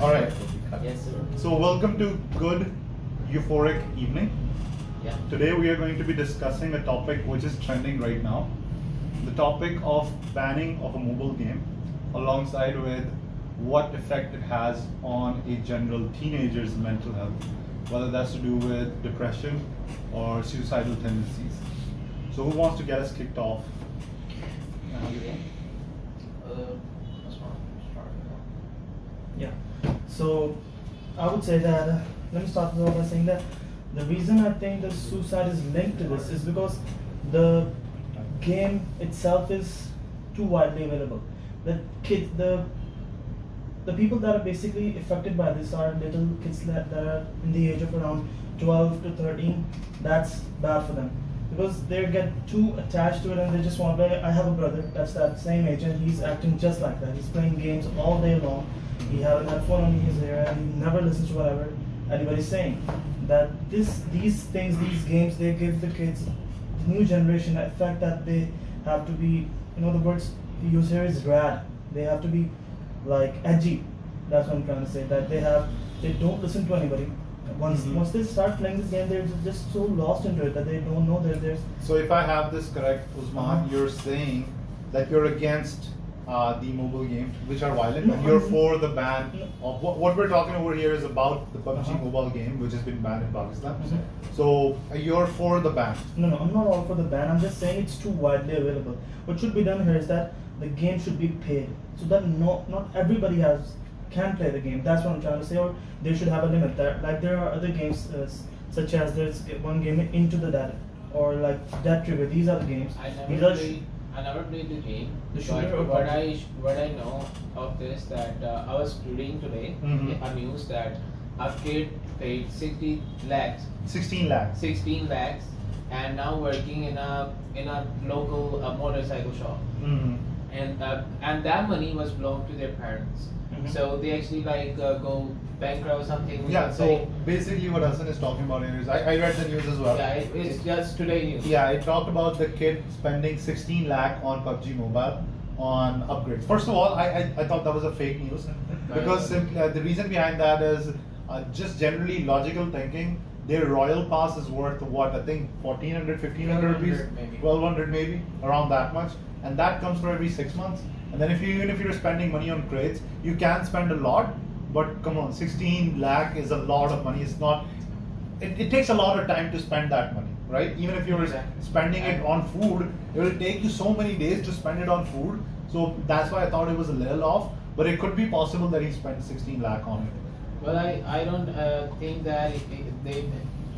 All right. Yes, sir. So welcome to Good Euphoric Evening. Yeah. Today we are going to be discussing a topic which is trending right now. The topic of banning of a mobile game alongside with what effect it has on a general teenager's mental health, whether that's to do with depression or suicidal tendencies. So who wants to get us kicked off? Yeah. So I would say that let me start off by saying that the reason I think the suicide is linked to this is because the game itself is too widely available. The people that are basically affected by this are little kids that are in the age of around 12 to 13. That's bad for them because they get too attached to it and they just want to play. I have a brother that's that same age and he's acting just like that. He's playing games all day long. He has an headphone on his ear and he never listens to whatever anybody's saying. That these things, these games, they give the kids, the new generation, the effect that they have to be, the words you use here is rad. They have to be like edgy. That's what I'm trying to say. That they don't listen to anybody. Once they start playing this game, they're just so lost into it that they don't know that there's. So if I have this correct, Usman, you're saying that you're against the mobile games which are violent, and you're for the ban of what we're talking over here is about the PUBG Mobile game which has been banned in Pakistan. So you're for the ban? No, I'm not all for the ban. I'm just saying it's too widely available. What should be done here is that the game should be paid so that not everybody can play the game. That's what I'm trying to say. Or they should have a limit. There are other games such as there's one game Into the Dead or like Dead Trigger. These are the games. I never played the game. The shooter But or what I know of this that I was reading today a news that a kid paid 16 lakhs 16 lakhs. 16 lakhs and now working in a local motorcycle shop. And that money was belonged to their parents. So they actually go bankrupt or something. Yeah, so basically what Hassan is talking about here is, I read the news as well. Yeah, it's just today news. Yeah, it talked about the kid spending 16 lakh on PUBG Mobile on upgrades. First of all, I thought that was a fake news because simply, the reason behind that is just generally logical thinking. Their royal pass is worth what, I think 1400, 1500 rupees, maybe. 1200 maybe, around that much, and that comes for every 6 months. And then even if you're spending money on crates, you can spend a lot, but come on, 16 lakh is a lot of money. It's not. It takes a lot of time to spend that money, right? Even if you're spending it on food, it will take you so many days to spend it on food. So that's why I thought it was a little off, but it could be possible that he spent 16 lakh on it. Well, I don't think that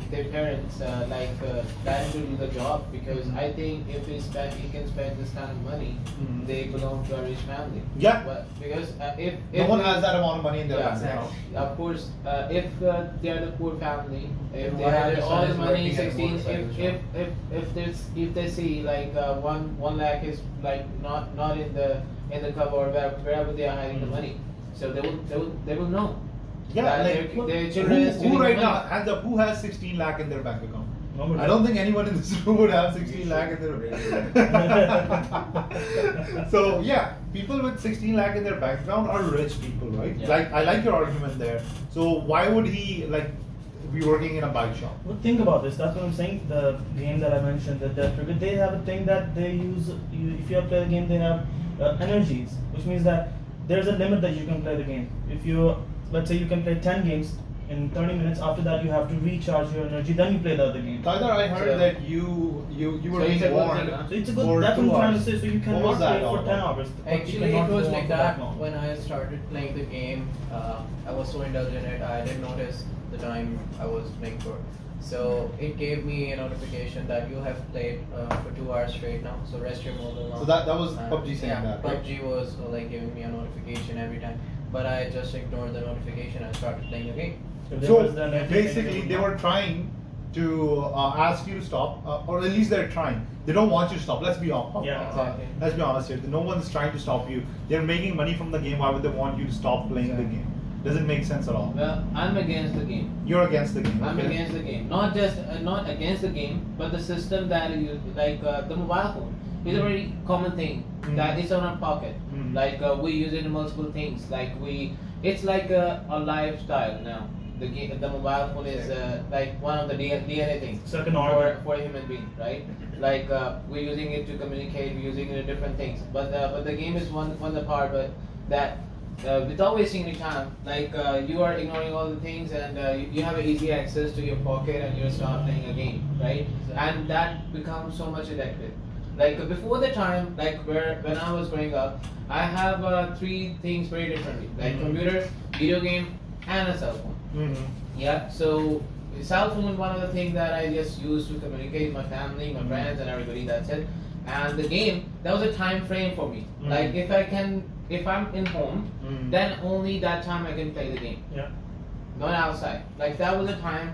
their parents plan to do the job because I think if he can spend this kind of money, they belong to a rich family. Yeah. But because if No one has that amount of money in their bank account. of course, if they are the poor family, if they Why have their all son the is money, working at a 16, motorcycle if they see one lakh is not in the cupboard wherever they are hiding the money, so they will know. Yeah, that their children is who stealing right the now money. who has 16 lakh in their bank account? Nobody. I don't think anyone in this room would have 16 lakh in their So yeah, people with 16 lakh in their bank account are rich people, right? Yeah. Like I like your argument there. So why would he be working in a bike shop? Well, think about this. That's what I'm saying. The game that I mentioned, the Death Trigger, they have a thing that they use. If you have played the game, they have energies, which means that there's a limit that you can play the game. Let's say you can play 10 games in 30 minutes. After that, you have to recharge your energy. Then you play the other game. Tyler, I heard So- that you were So it's a being good warned. thing, huh? So it's a For good. That's what 2 I'm trying to hours. say. So you What cannot was that play all for 10 about? hours. but you Actually, cannot it was go like on for that long. when I started playing the game. I was so indulged in it, I didn't notice the time I was playing for. So it gave me a notification that you have played for 2 hours straight now. So rest your mobile now. So that was And PUBG saying yeah, that, right? PUBG was giving me a notification every time, but I just ignored the notification and started playing the game. If there So was then everything basically, going they on. were trying to ask you to stop, or at least they're trying. They don't want you to stop. Let's be honest. Yeah, exactly. Let's be honest here. No one's trying to stop you. They're making money from the game. Why would they want you to stop playing the game? Doesn't make sense at all. Well, I'm against the game. You're against the game. I'm okay. against the game. Not just not against the game, but the system that you the mobile phone is a very common thing that is on our pocket. Mm. Like we use it in multiple things. Like it's like a lifestyle now. The mobile phone is like one of the DNA things It's like an organ. for a human being, right? Like we're using it to communicate, we're using it in different things. But the game is one the part, but that without wasting any time, like you are ignoring all the things and you have easy access to your pocket and you start playing a game, right? And that becomes so much addictive. Like before the time, like when I was growing up, I have three things very differently, like computer, video game, and a cell phone. Yeah, so cell phone is one of the things that I just use to communicate with my family, my friends, and everybody. That's it. And the game, that was a time frame for me. Like if I'm in home, then only that time I can play the game. Yeah. Not outside. Like that was a time.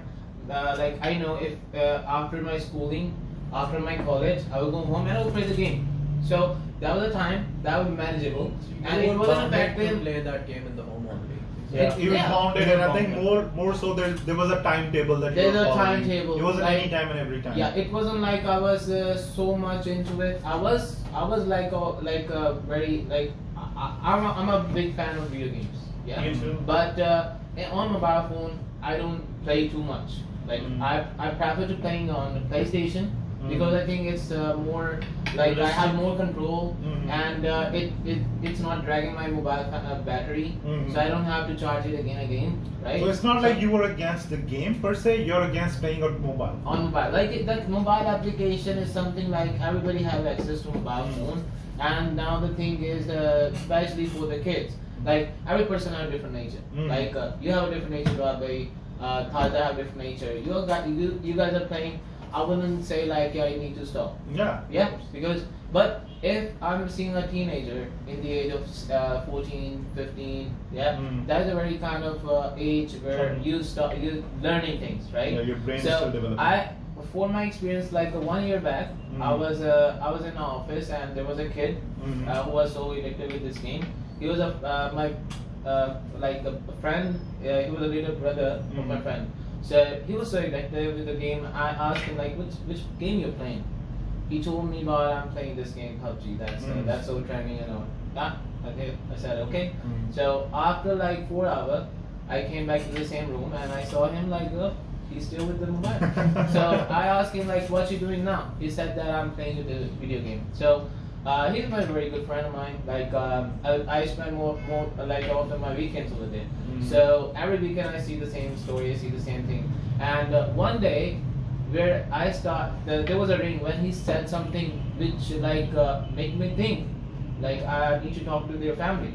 Like I know if after my schooling, after my college, I will go home and I will play the game. So that was a time that was manageable, and it wasn't to effective. play that game in the home only. Yeah. You Yeah. found it, and I think more so there was a timetable that There's you were a following. timetable, It wasn't like- any time and every time. Yeah, it wasn't like I was so much into it. I was like a very like I'm a big fan of video games. Yeah. Me too. But on mobile phone, I don't play too much. Like I prefer to playing on PlayStation because I think it's more like I have more control and it's not dragging my mobile battery, so I don't have to charge it again, right? So it's not like you were against the game per se. You're against playing on mobile. On mobile, like that mobile application is something like everybody have access to mobile phone, and now the thing is especially for the kids, like every person have a different nature. Like you have a different nature, Rabi, Thaja have a different nature. You guys are playing. I wouldn't say like you need to stop. Yeah. Yeah, because but if I'm seeing a teenager in the age of 14, 15, yeah, that's a very kind of age where you learning things, right? Yeah, your brain is so still developing. for my experience, like 1 year back, I was in an office and there was a kid who was so addicted with this game. He was my like a friend. He was a little brother of my friend. So he was so addicted with the game. I asked him like, which game you're playing? He told me about I'm playing this game PUBG. That's so trending and all. I said okay. So after like 4 hours, I came back to the same room and I saw him like, he's still with the mobile. So I asked him like, what you doing now? He said that I'm playing with the video game. So he's a very good friend of mine. Like I spend more like often my weekends over there. So every weekend I see the same story, I see the same thing. And one day, where there was a ring when he said something which like make me think, like I need to talk to their family.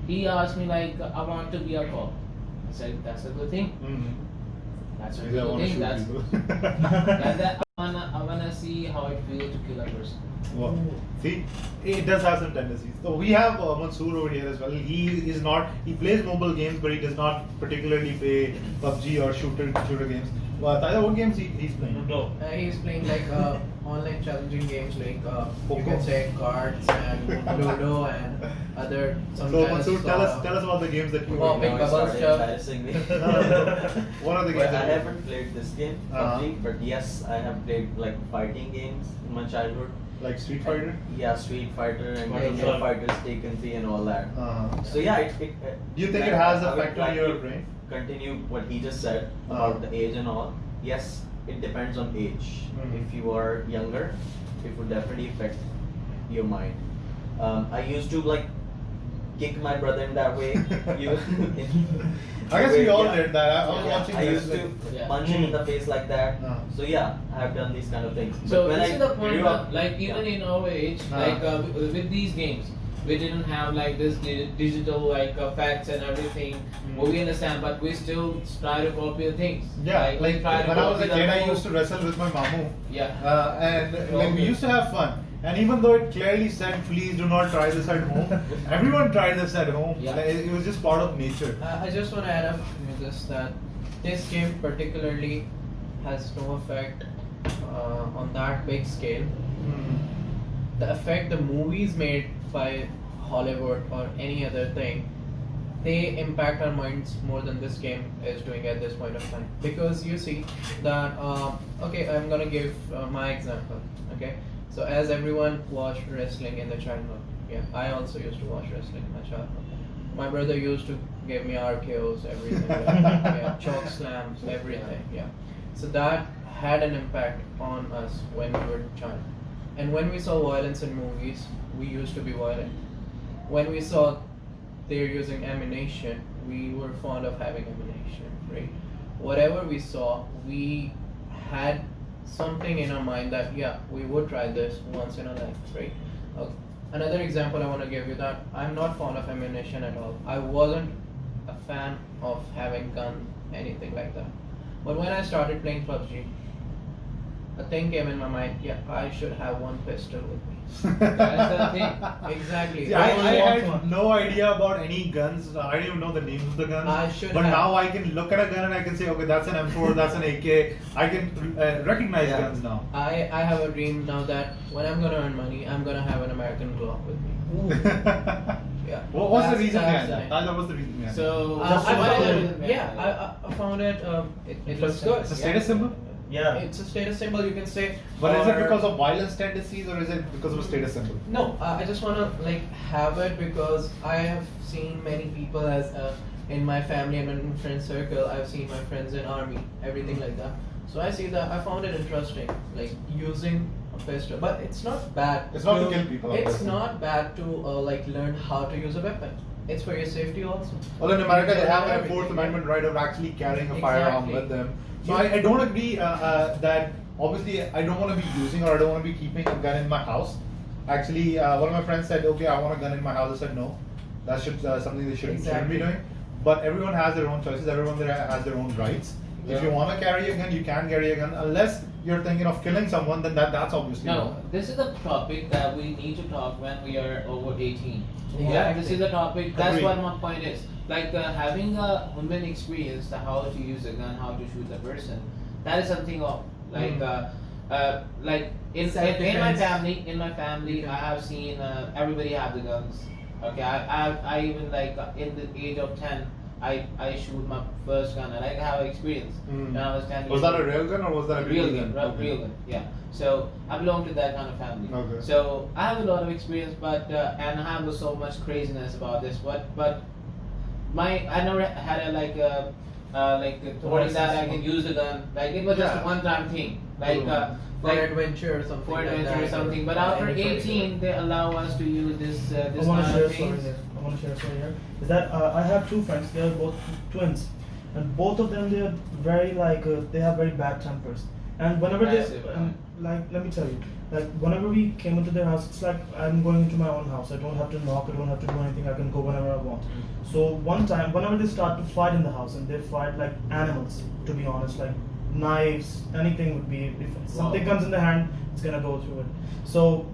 He asked me like, I want to be a cop. I said that's a good thing. That's a Maybe I good wanna thing. shoot That's people. I wanna see how it feels to kill a person. Well, see, it does have some tendencies. So we have Mansoor over here as well. He plays mobile games, but he does not particularly play PUBG or shooter games. Tyler, what games he's playing? He's playing like online challenging games like you Poco. can say cards and Ludo and other So sometimes. Mansoor, tell us about the games that you Well, play. big Now it bubble started stuff. embarrassing me. What are the games Well, I that you haven't played this game, Uh-huh. PUBG, but yes, I have played like fighting games in my childhood. like Street Fighter? Yeah, Street Fighter and Mortal King of Kombat. Fighters, Taken 3 and all that. So yeah, Do you think it has I would effect on like your to brain? Continue what he just said Uh-huh. about the age and all. Yes, it depends on age. If you are younger, it would definitely affect your mind. I used to like kick my brother in that way. I guess we all Yeah. did that. I was Yeah, watching I this, used to Yeah. punch him in the face like that. So yeah, I have done these kind of things. So But when this I is the point, grew up, like even in our age, like with these games, we didn't have like this digital like facts and everything. Well, we understand, but we still try to copy the things. Yeah, we like try to when I was a copy the kid, I whole- used to wrestle with my mamu. Yeah. And like we used to have fun. And even though it clearly said, please do not try this at home, everyone tried this at home. Yeah. Like, it was just part of nature. I just want to add up with this that this game particularly has no effect on that big scale. The effect the movies made by Hollywood or any other thing, they impact our minds more than this game is doing at this point of time. Because you see that, okay, I'm gonna give my example. Okay, so as everyone watched wrestling in the childhood, yeah, I also used to watch wrestling in my childhood. My brother used to give me RKOs, everything. Yeah, choke slams, everything. Yeah. So that had an impact on us when we were a child. And when we saw violence in movies, we used to be violent. When we saw they're using ammunition, we were fond of having ammunition, right? Whatever we saw, we had something in our mind that yeah, we would try this once in a life, right? Another example I want to give you that I'm not fond of ammunition at all. I wasn't a fan of having gun, anything like that. But when I started playing PUBG, a thing came in my mind, yeah, I should have one pistol with me. That's the thing. Exactly. See, I had no idea about any guns. I didn't even know the names of the guns. I should but have. now I can look at a gun and I can say, okay, that's an M4, that's an AK. I can recognize guns now. I have a dream now that when I'm gonna earn money, I'm gonna have an American Glock with me. Yeah. What was the That's- reason that's behind that? the- That was the reason behind So, I why found did it, yeah, I found it. It looks good. It's a status symbol? Yeah. It's a status symbol, you can say. But is it or- because of violence tendencies or is it because of a status symbol? No, I just wanna like have it because I have seen many people as in my family and in friend circle. I've seen my friends in army, everything like that. So I see that I found it interesting, like using a pistol. But it's not bad. It's not to kill people, It's obviously. not bad to like learn how to use a weapon. It's for your safety also. Well, in America, they have a Everything, Fourth yeah. Amendment right of actually carrying a firearm Exactly. with them. So I don't agree that obviously I don't want to be using or I don't want to be keeping a gun in my house. Actually, one of my friends said, okay, I want a gun in my house. I said, no, that should something they shouldn't Exactly. be doing. But everyone has their own choices. Everyone there has their own rights. If Yeah. you want to carry a gun, you can carry a gun. Unless you're thinking of killing someone, then that's obviously no, wrong. this is a topic that we need to talk when we are over 18. Yeah, Exactly. this is a topic. That's Agreed. what my point is. Like having a human experience, the how to use a gun, how to shoot a person. That is something of like like in my Self-defense. family. In my family, I have seen everybody have the guns. Okay, I even like in the age of 10, I shoot my first gun and I have experience. Mm. When I was 10 Was years that a old. real gun or was that a Real BB gun, real gun, yeah. So I belong to that kind of family. Okay. So I have a lot of experience, but and I have so much craziness about this. But I never had a like authority that I can use the gun. Like it was just Yeah. a one-time thing. Like For like adventure or something. for like adventure that, or something. But or after any 18, they allow us to use this I this want to kind share of a story things. here. I want to share a story here. Is that I have two friends. They are both twins, and both of them they are very like they have very bad tempers. And whenever Massive, they like, let me tell you, like whenever we came into their house, it's like I'm going into my own house. I don't have to knock. I don't have to do anything. I can go whenever I want. So one time, whenever they start to fight in the house, and they fight like animals. To be honest, like knives, anything would be. If something Wow. comes in the hand, it's gonna go through it. So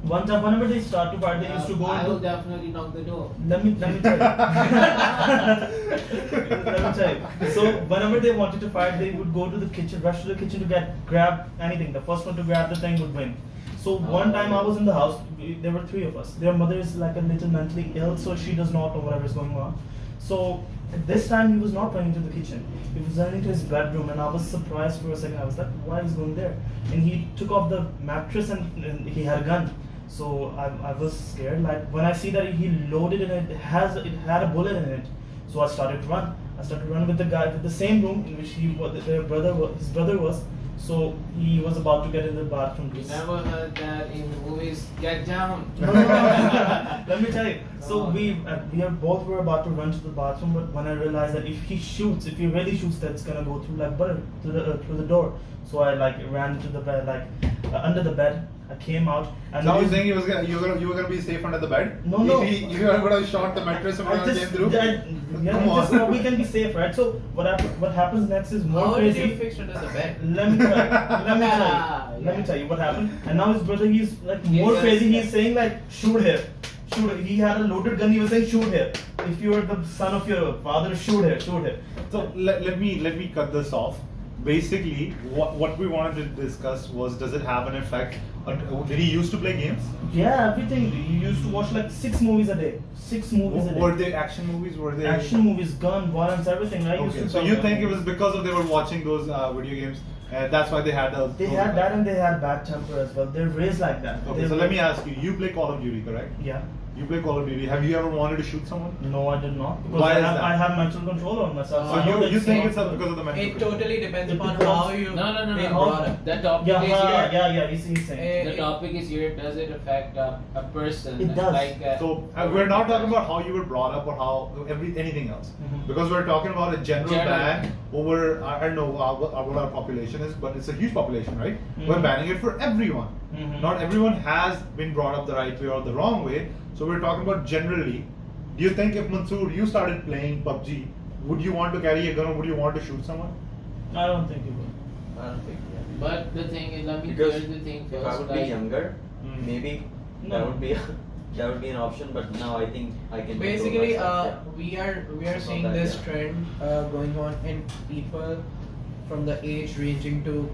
one time, whenever they start to fight, they used to go. I into- will definitely knock the door. let me tell you. Let me tell you. So whenever they wanted to fight, they would go to the kitchen, rush to the kitchen to grab anything. The first one to grab the thing would win. So one time I was in the house. There were three of us. Their mother is like a little mentally ill, so she does not know whatever is going on. So this time he was not running to the kitchen. He was running to his bedroom, and I was surprised for a second. I was like, "Why is he going there?" And he took off the mattress, and he had a gun. So I was scared. Like when I see that he loaded and it had a bullet in it. So I started to run. I started to run with the guy with the same room in which his brother was. So he was about to get in the bathroom. You never heard that in the movies. Get down. No. Let me tell you. So we are both were about to run to the bathroom, but when I realized that if he really shoots, that's gonna go through like butter through the door. So I like ran into the bed, like under the bed. I came out. And Now there you was- think you were gonna be safe under the bed? No, no. If you were gonna shot the mattress and I came just, through. Come on. just so we can be safe, right? So what happens next is more How did crazy. you fix under the bed? Let me tell you. Let me tell Yeah. you. Let me tell you what happened. And now his brother, he's like Yeah, more yes, crazy. yes. He's saying like, shoot here, shoot. He had a loaded gun. He was saying, shoot here. If you are the son of your father, shoot here, shoot here. So let me cut this off. Basically, what we wanted to discuss was, does it have an effect? Did he used to play games? Yeah, everything. He used to watch like 6 movies a day. 6 movies a day. Were they action movies? Were they Action movies, gun, violence, everything. I used Okay, to. so talk you about think it movies. was because of they were watching those video games That's why they had those. They had that and they had bad temper as well. They're raised like that. Okay, so let me ask you. You play Call of Duty, correct? Yeah. You play Call of Duty. Have you ever wanted to shoot someone? No, I did not. Because Why I is have, that? I have mental control on myself. So I know you that think some- it's because of the mental It control? totally depends It upon depends. how you No. been brought up. The topic Yeah, is here. yeah, he's saying. The topic is here. Does it affect a person? It does. Like, So we're not talking about how you were brought up or how anything else, Mhm. because we're talking about a general General. ban over I don't know what our population is, but it's a huge population, right? We're Mhm. banning it for everyone. Mhm. Not everyone has been brought up the right way or the wrong way. So we're talking about generally. Do you think if Mansoor you started playing PUBG, would you want to carry a gun or would you want to shoot someone? I don't think it will. I don't think. Yeah. but the thing is, let me Because clear the thing first. if I would like, be younger, Mm. maybe No. that would be that would be an option. But now I think I can. control Basically, myself, we are It's not seeing that, this yeah. trend going on in people from the age ranging to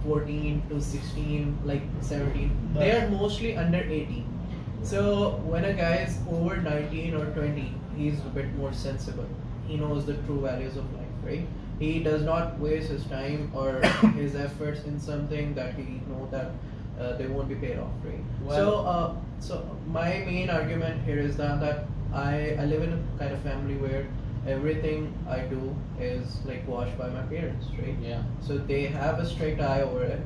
14 to 16, like 17. They are mostly under 18. So when a guy is over 19 or 20, he's a bit more sensible. He knows the true values of life, right? He does not waste his time or his efforts in something that he know that they won't be paid off, right? So my main argument here is that I live in a kind of family where everything I do is like watched by my parents, right? Yeah. So they have a strict eye over it,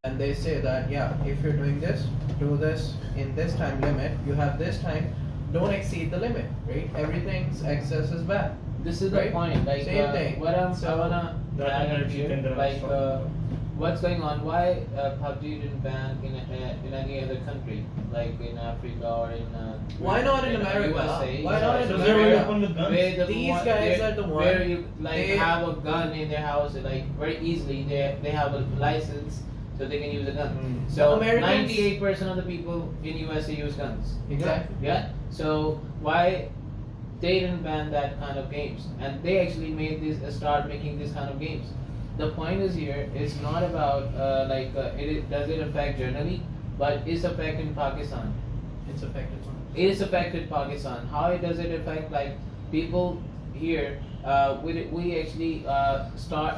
and they say that yeah, if you're doing this, do this in this time limit. You have this time. Don't exceed the limit, right? Everything's excess is bad. This is the Right? point. Like, Same thing. what I So, wanna that add energy here, thing that I was like, talking about. what's going on? Why PUBG didn't ban in any other country, like in Africa or in Why not in America? USA? Why not in So where they're really America? open with guns. Where the These one- guys where- are the one- where you like they- have a gun in their house, like very easily. They have a license, so they can use a gun. Mm. So Americans- 98% of the people in USA use guns. Exactly. Yeah. So why they didn't ban that kind of games, and they actually made this start making this kind of games. The point is here, it's not about does it affect generally, but it's affecting Pakistan. It's effective. It is affected Pakistan. How does it affect like people here? We actually start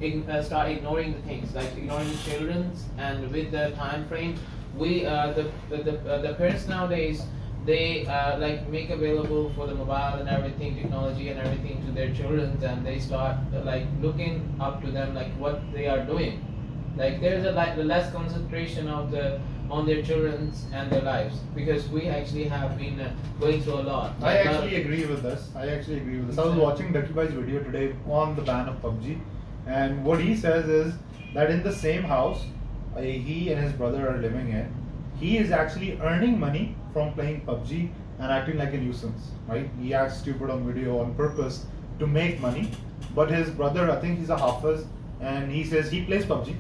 ignoring the things, like ignoring the childrens, and with the time frame, we the parents nowadays, they like make available for the mobile and everything, technology and everything to their children, and they start like looking up to them, like what they are doing. Like there's a less concentration of on their children's and their lives, because we actually have been going through a lot. I actually agree with this. I was watching Ducky Bhai's video today on the ban of PUBG, and what he says is that in the same house he and his brother are living in, he is actually earning money from playing PUBG and acting like a nuisance, right? He acts stupid on video on purpose to make money, but his brother, I think he's a Hafiz, and he says he plays PUBG,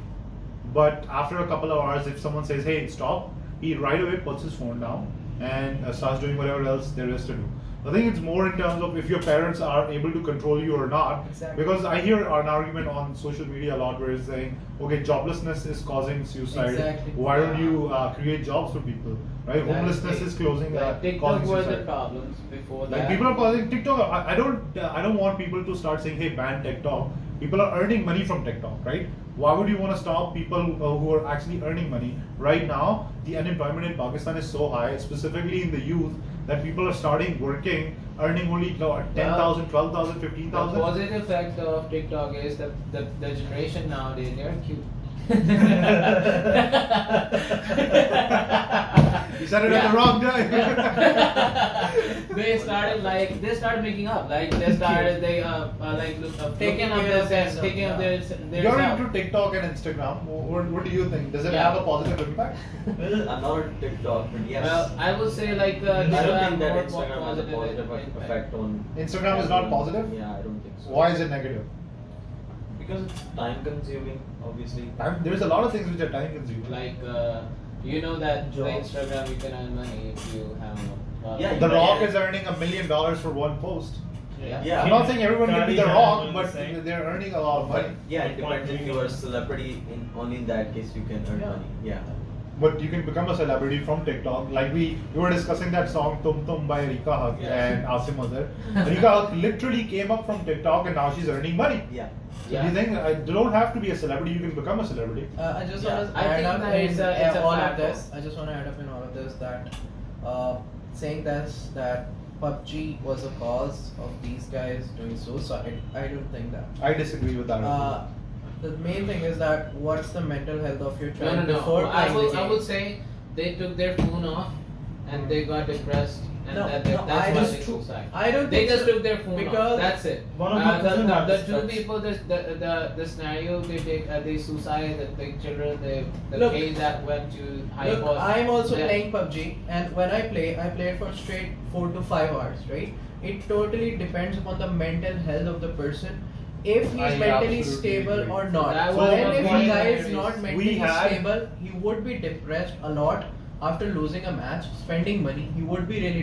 but after a couple of hours, if someone says, hey, stop, he right away puts his phone down and starts doing whatever else there is to do. I think it's more in terms of if your parents are able to control you or not. Exactly. Because I hear an argument on social media a lot where it's saying, okay, joblessness is causing suicide. Exactly. Why don't you create jobs for people, right? Exactly. Homelessness is closing, Like TikTok causing were the suicide. problems before Like that. people are causing TikTok. I don't want people to start saying, hey, ban TikTok. People are earning money from TikTok, right? Why would you want to stop people who are actually earning money? Right now, the unemployment in Pakistan is so high, specifically in the youth, that people are starting working, earning only 10,000, 12,000, The 15,000. positive effect of TikTok is that the generation nowadays, they're cute. You said it at the wrong time. They started making up, like they started taking up their You're self. into TikTok and Instagram. What do you think? Does it Yeah. have a positive impact? I'm not on TikTok, but yes. Well, I would say like I don't think that more Instagram has a positive effect on. Instagram is not positive? Yeah, I don't think so. Why is it negative? Because it's time consuming, obviously. There's a lot of things which are time consuming. like you know that the Jobs. Instagram you can earn money if you have a lot of- Yeah, The you- Rock is earning $1 million for one post. Yeah. Yeah. I'm not saying everyone can be The Kylie Rock, Jenner but was saying. they're earning a lot of money. Yeah, it depends if you are a celebrity. Only in that case you can earn Yeah. money. Yeah. but you can become a celebrity from TikTok. Like we were discussing that song Tum Tum by Rika Haq and Asim Azhar. Rika Haq literally came up from TikTok and now she's earning money. Yeah. So do you think you don't have to be a celebrity, you can become a celebrity? I just Yeah, want to I add think up that in it's a all of platform. this. I just want to add up in all of this that saying that PUBG was a cause of these guys doing suicide. I don't think that. I disagree with that. The main thing is that what's the mental health of your child No. before I playing the will. game? I would say they took their phone off and they got depressed, and No, that's I why just- they suicide. I don't They think just so, took their phone off. because That's it. One of my cousins had The this two text. people, the scenario they take, they suicide. The children, the Look, kid that went to high Look, post. I'm also Yeah. playing PUBG, and when I play for straight 4 to 5 hours, right? It totally depends upon the mental health of the person, if he's I mentally absolutely stable agree. or not. That was And one if of my a guy is theories. not mentally had- stable, he would be depressed a lot after losing a match, spending money. He would be really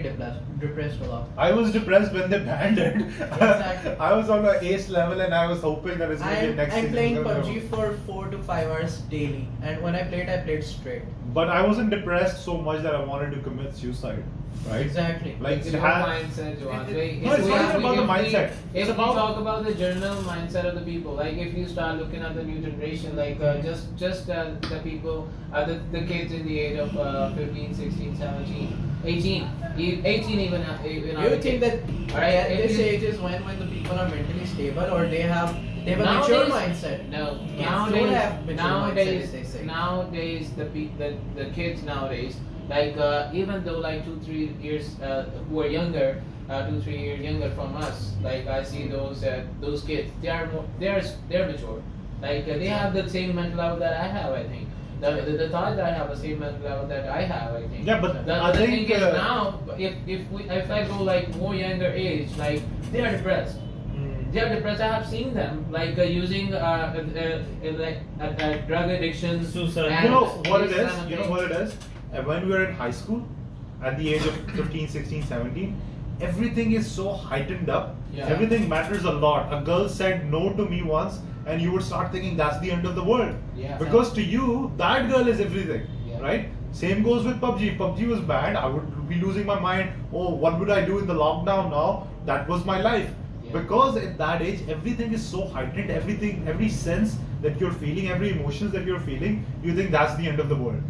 depressed a lot. I was depressed when they banned it. Exactly. I was on the ace level and I was hoping that it's going to be next I'm season. playing gonna PUBG go. for 4 to 5 hours daily, and when I played straight. But I wasn't depressed so much that I wanted to commit suicide, right? Exactly. Like It's it your had. mindset, Johan. No, it's not even about the mindset. If It's we about- talk about the general mindset of the people, like if you start looking at the new generation, like just the people, the kids in the age of 15, 16, 17, 18, 18 even. Do you think that Alright, at if this you- age is when the people are mentally stable, or they have a mature mindset? No, Kids don't have mature mindset, as they say. nowadays the kids nowadays, like even though like 2-3 years who are younger, 2-3 years younger from us, like I see those kids, they're mature, like they have the same mental level that I have. I think the thought that I have the same mental level that I have. I think. Yeah, but the I think, thing is now, if I go like more younger age, like they are depressed. They are depressed. I have seen them like using like drug addiction. Suicide. and You know what it these is? kind of You know things. what it is? When we were in high school, at the age of 15, 16, 17, everything is so heightened up. Yeah. Everything matters a lot. A girl said no to me once, and you would start thinking that's the end of the world. Yeah. Because to you, that girl is everything, Yeah. right? Same goes with PUBG. PUBG was banned. I would be losing my mind. Oh, what would I do in the lockdown now? That was my life. Yeah. Because at that age, everything is so heightened. Everything, every sense that you're feeling, every emotions that you're feeling, you think that's the end of the world.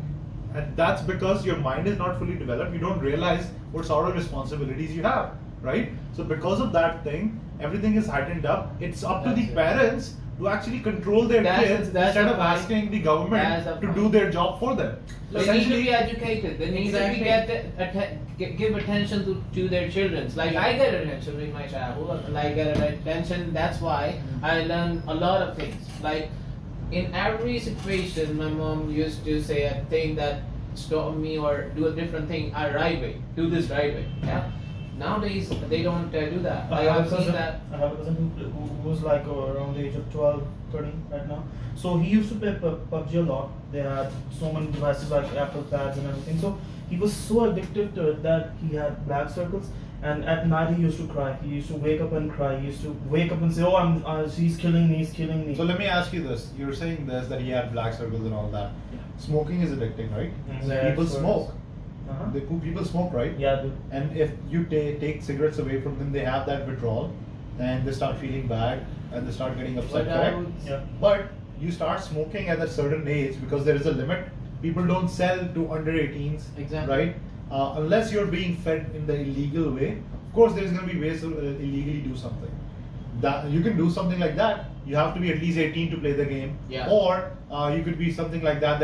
And that's because your mind is not fully developed. You don't realize what sort of responsibilities you have, right? So because of that thing, everything is heightened up. It's up to That's the it. parents to actually control their kids That's instead the of point. asking the government That's the to point. do their job for them. They need to Essentially- be educated. They need Exactly. to give attention to their children. Like I get attention with my childhood. Like I get attention. That's why I learn a lot of things. Like in every situation, my mom used to say a thing that stop me or do a different thing. Right way. Do this right way. Yeah. Nowadays they don't do that. I Like have a I've seen cousin. that. I have a cousin who's like around the age of 12, 13 right now. So he used to play PUBG a lot. They had so many devices like Apple pads and everything. So he was so addicted to it that he had black circles. And at night he used to cry. He used to wake up and cry. He used to wake up and say, "Oh, she's killing me. He's killing me." So let me ask you this: you're saying this that he had black circles and all that. Smoking is addicting, right? Yeah, People so smoke. Uh-huh. People smoke, right? Yeah, dude. And if you take cigarettes away from them, they have that withdrawal, and they start feeling bad, and they start getting upset, But I correct? would- Yeah. But you start smoking at a certain age because there is a limit. People don't sell to under 18s, Exactly. right? Unless you're being fed in the illegal way. Of course, there's going to be ways to illegally do something. That you can do something like that. You have to be at least 18 to play the game. Yeah. Or you could be something like that.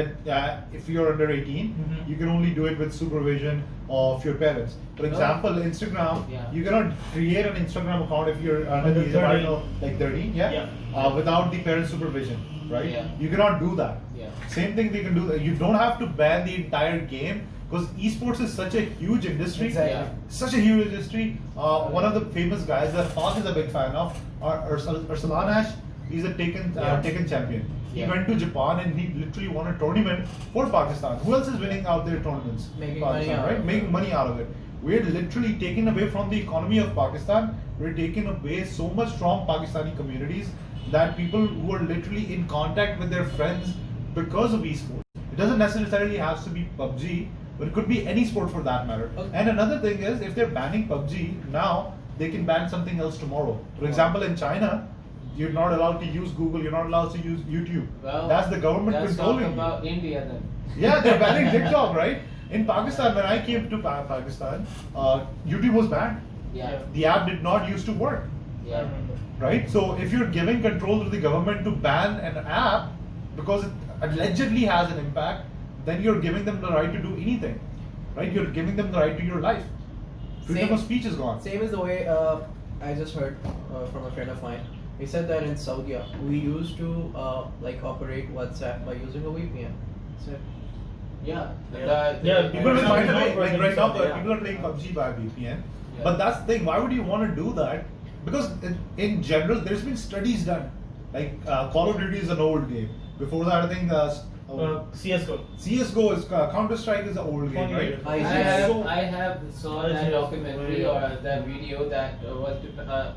If you're under 18, Mhm. you can only do it with supervision of your parents. For example, Instagram. Yeah. You cannot create an Instagram account if you're under the age of, I don't know, like 13. Yeah. Yeah. Without the parent supervision, right? Yeah. You cannot do that. Yeah. Same thing they can do. You don't have to ban the entire game because esports is such a huge industry. Exactly. Yeah. Such a huge industry. One of the famous guys that Faz is a big fan of, Ursulan Ash. He's a Taken champion. He Yeah. went to Japan and he literally won a tournament for Pakistan. Who else is winning out their tournaments? Making Pakistan, money out right? of Making it. money out of it. We're literally taking away from the economy of Pakistan. We're taking away so much from Pakistani communities that people who are literally in contact with their friends because of esports. It doesn't necessarily have to be PUBG, but it could be any sport for that matter. Okay. And another thing is, if they're banning PUBG now, they can ban something else tomorrow. For example, in China, you're not allowed to use Google, you're not allowed to use YouTube. Well, That's the government let's controlling talk you. about India then. Yeah, they're banning TikTok, right? In Pakistan, when I came to Pakistan, YouTube was banned. Yeah. The app did not used to work, Yeah. right? So if you're giving control to the government to ban an app because it allegedly has an impact, then you're giving them the right to do anything, right? You're giving them the right to your life. Freedom Same- of speech is gone. Same as the way I just heard from a friend of mine. He said that in Saudi, we used to like operate WhatsApp by using a VPN. So, Yeah. Yeah, People will find a way. Yeah. Like right now, Yeah. people are playing PUBG by VPN. Yeah. But that's the thing. Why would you want to do that? Because in general, there's been studies done. Like Call of Duty is an old game. Before that, I think CS:GO. CS:GO is Counter Strike is an old game, 20 right? years. I have saw that documentary or that video that was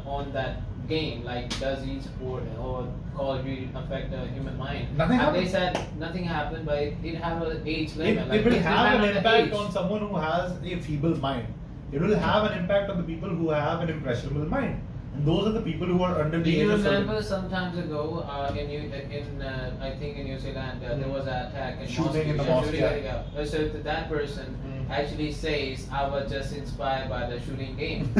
on that game, like does e-sport or Call of Duty affect the human mind? Nothing and they happened. said nothing happened, but it have an age It, limit. it will it have an depend the impact age. on someone who has a feeble mind. It will have an impact on the people who have an impressionable mind. And those are the people who are under Do the age you of remember 30. some times ago I think in New Zealand there was an attack in Shooting in the mosque, mosque, shooting, yeah. So that person actually says I was just inspired by the shooting game.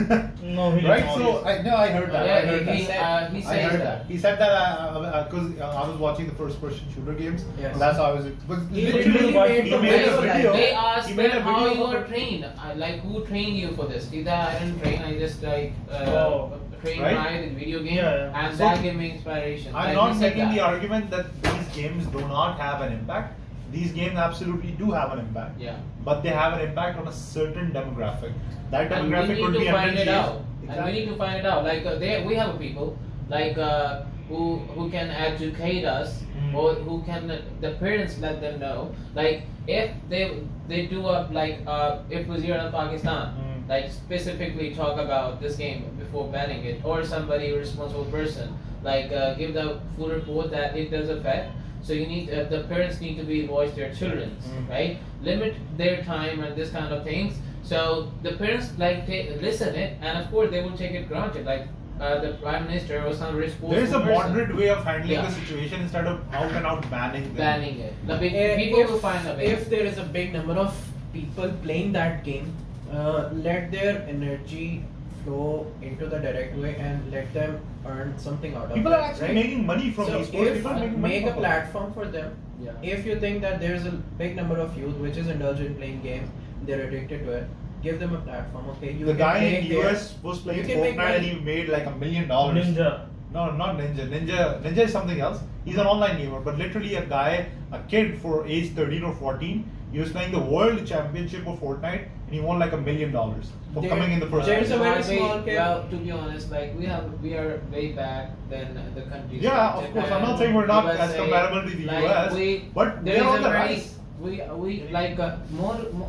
No, he Right, didn't. so I heard that. I heard he that. he I says heard that. He said that because I was watching the first-person shooter games. Yes. That's how I was. But He literally, literally he made made a the video. They asked He made a them how video you of were it. trained. Like who trained you for this? Either I didn't train. I just trained Right? by the video game, Yeah. and So, that gave me inspiration. I'm Like, not he said making the that. argument that these games do not have an impact. These games absolutely do have an impact. Yeah. But they have an impact on a certain demographic. That And we demographic need could to be find under it the age. out. And we need to find it out. Like we have a people like who can educate us, or who can the parents let them know. Like if they do up like if it was here in Pakistan, like specifically talk about this game before banning it, or somebody responsible person like give the full report that it does affect. So you need the parents need to be watch their children, right? Limit their time and this kind of things. So the parents like listen it, and of course they will take it granted. Like the prime minister or some responsible There is a person moderate way of handling Yeah. the situation instead of out and out banning them. banning it. The people will find a way. If there is a big number of people playing that game, let their energy flow into the direct way and let them earn something out of People it. are actually right? making money from So these sports. if People are making money make a from it. platform for them. Yeah. If you think that there's a big number of youth which is indulged in playing games, they're addicted to it. Give them a platform. Okay, you The can guy make in their- US was playing you can make Fortnite and money. he made like $1 million. Ninja. No, not Ninja. Ninja is something else. He's an online gamer, but literally a guy, a kid for age 13 or 14, he was playing the world championship of Fortnite and he won like $1 million for There- coming in the first there's place. a very Way- small kid. Well, to be honest, like we are way back than the countries. Yeah, like of course. I'm Japan, not saying we're not as USA. comparable to the Like, US, but there we're is on a the very rise. we like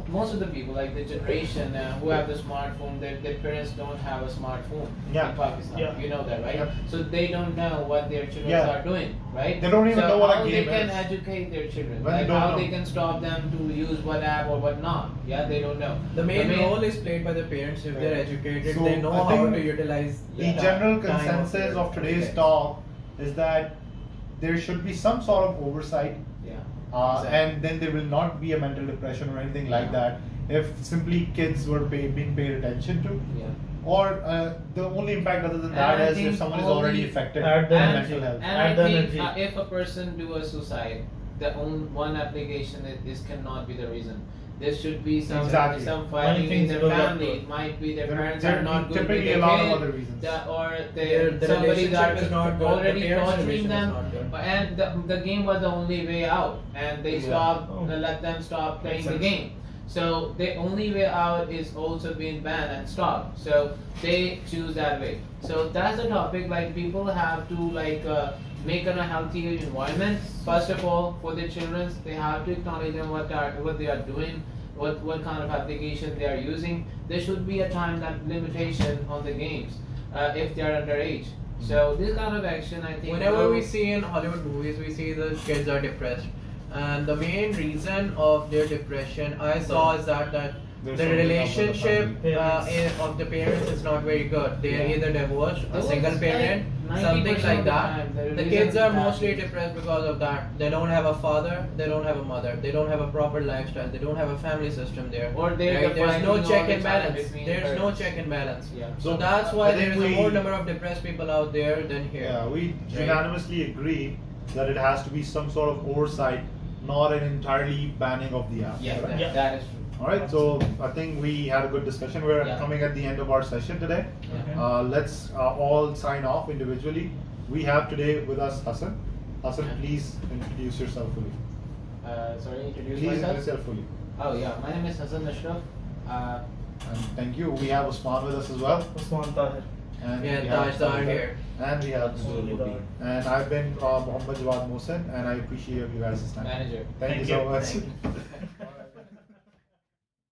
most of the people like the generation who have the smartphone, their parents don't have a smartphone Yeah. in Pakistan. Yeah. You know that, right? Yeah. So they don't know what their children Yeah. are doing, right? They don't even so know what a how game they can is. educate their children, When they like don't how know. they can stop them to use what app or what not. Yeah, they don't know. The main role is played by the parents. If they're Right. educated, So, they know I how think to utilize The Yeah. general time consensus their of today's day. talk is that there should be some sort of oversight, Yeah. and then there will not be a mental depression or anything like Yeah. that if simply kids were being paid attention to. Yeah. Or the only impact other than And that I is if think someone is only already affected at by the mental health. And Add I the think energy. if a person do a suicide, the one application this cannot be the reason. There should be some Exactly. some Many fighting in things their build up to family. it. It might be their There- parents there are not good with typically their a lot of kid, other reasons. or The somebody relationship that is not good, the already parents' torturing relation is them, not good. and the game was the only way out, and they Yeah. stopped. Oh. Let them stop playing Makes the sense. game. So the only way out is also being banned and stopped. So they choose that way. So that's the topic. Like people have to make a healthier environment. First of all, for their children, they have to acknowledge them what they are doing, what kind of application they are using. There should be a time limitation on the games if they are underage. So this kind of action, I think. Whenever will- we see in Hollywood movies, we see the kids are depressed and the main reason of their depression I saw is that There's the something up with the relationship family. of the parents is not very good. They are Yeah. either divorced, a Divorced, single parent, like, something 90% like of the that. time, the The reason kids are is that. mostly depressed because of that. They don't have a father, they don't have a mother, they don't have a proper lifestyle, they don't have a family system there. Or they're Right? There's fighting no all check the and time balance. between There's no parents. check and balance. Yeah. So So, that's I why think there is a we- more number of depressed people out there than here. Yeah, we Right? unanimously agree that it has to be some sort of oversight, not an entirely banning of the app. Yeah, correct? Yeah. that is true. All right, so I think we had a good discussion. We're Yeah. coming at the end of our session today. Yeah. Let's all sign off individually. We have today with us Hassan. Hassan, Yeah. please introduce yourself fully. Sorry, introduce Please myself. introduce yourself fully. Oh yeah, my name is Hassan Ashraf. And thank you. We have Usman with us as well. Usman Tahir. And Yeah, we have Taj Tahir here. And we have Only Zul. Tahir. And I've been Muhammad Jawad Mohsen, and I appreciate you guys' time. Manager. Thank you so much. Thank you.